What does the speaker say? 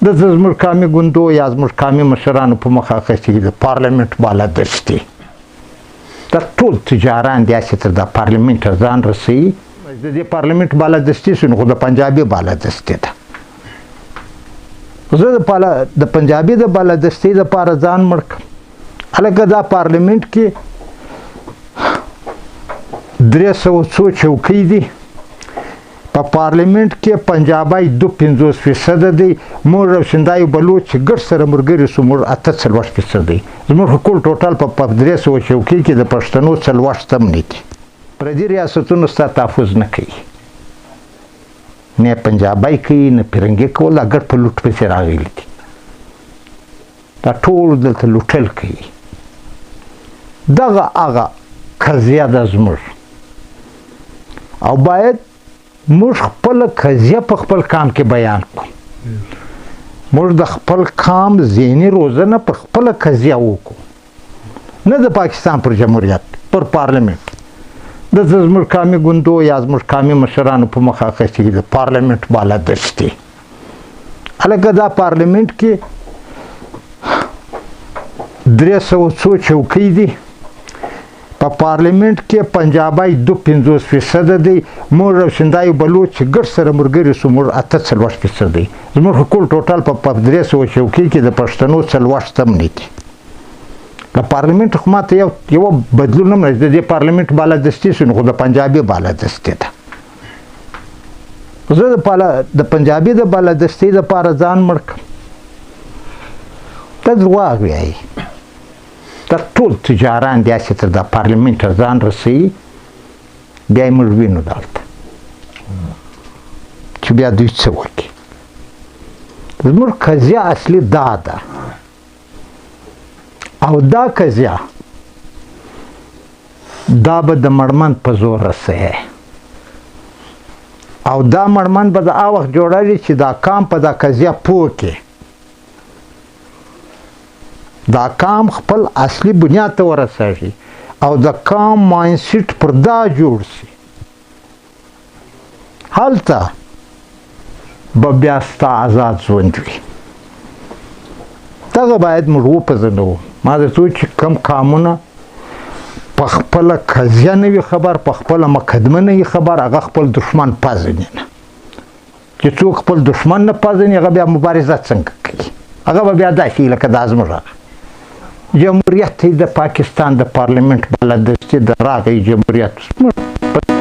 دلته زموږ قامي ګوندو یا زموږ قامي مشرانو په مخه اخیستې د پارلمنټ بالادستې دا ټول تجاران دي هسې تر دا پارلمنټ ځان رسوي د دې پارلمنټ بالادستې شو نو خو د پنجابي بالادستې ده زه د پنجابي د بالادستې دپاره ځان مړ کړم هلکه دا پارلمنټ کې 300 چوکۍ دي په پارلمنټ کې پنجابی 52% دی موږ او سندای بلوچ ګډ سره مرګري سو موږ 48% دی زموږ ټول ټوټال په 300 چوکۍ کې د پښتنو 40 تم نه دي پردي ریاستونو ستا تحفظ نه کوي نه پنجابی کوي نه پیرنګي کول اگر په لوټ پسې راغلي دي دا ټول دلته لوټل کوي دغه هغه قضیه ده زموږ او باید موږ خپل قضیه په خپل کام کې بیان کړو موږ د خپل کام ذهني روزنه په خپل قضیه وکړو نه د پاکستان پر جمهوریت پر پارلمنټ د زموږ قامي ګوندو یا زموږ قامي مشرانو په مخه اخیستې د پارلمنټ بالادستې هلکه دا پارلمنټ کې 300 چوکۍ دي په پارلمنټ کې پنجابی 52% دی موږ او سندای بلوچ ګډ سره مرګري سو موږ 48% دی زموږ ټول ټوټال په 300 چوکۍ کې د پښتنو 40 تم نه دي د پارلمنټ حکومت یو بدلون نه د دې پارلمنټ بالادستې شو نو خو د پنجابي بالادستې ده زه د پنجابي د بالادستې دپاره ځان مړ کړم ته درواغ وایي دا ټول تجاران دي هسې تر دا پارلمنټ ځان رسوي بیا یې موږ وینو دلته چې بیا دوی څه وکړي زموږ قضیه اصلي دا ده او دا قضیه دا به د مړمند په زور رسوي او دا مړمند به د هغه وخت جوړوي چې دا قام په دا قضیه پوه کړي دا قام خپل اصلي بنیاد ته ورسېږي او د قام ماینډسیټ پر دا جوړ شي هلته به بیا ستا آزاد ژوند وي دغه باید موږ وپېژنو ما درته وویل چې کوم قامونه په خپله قضیه نه وي خبر په خپله مقدمه نه وي خبر هغه خپل دښمن پېژني نه چې څوک خپل دښمن نه پېژني هغه بیا مبارزه څنګه کوي هغه به بیا داسې وي لکه دا زموږ جمهوریت د پاکستان د پارلمنټ بالادستې د راغی جمهوریت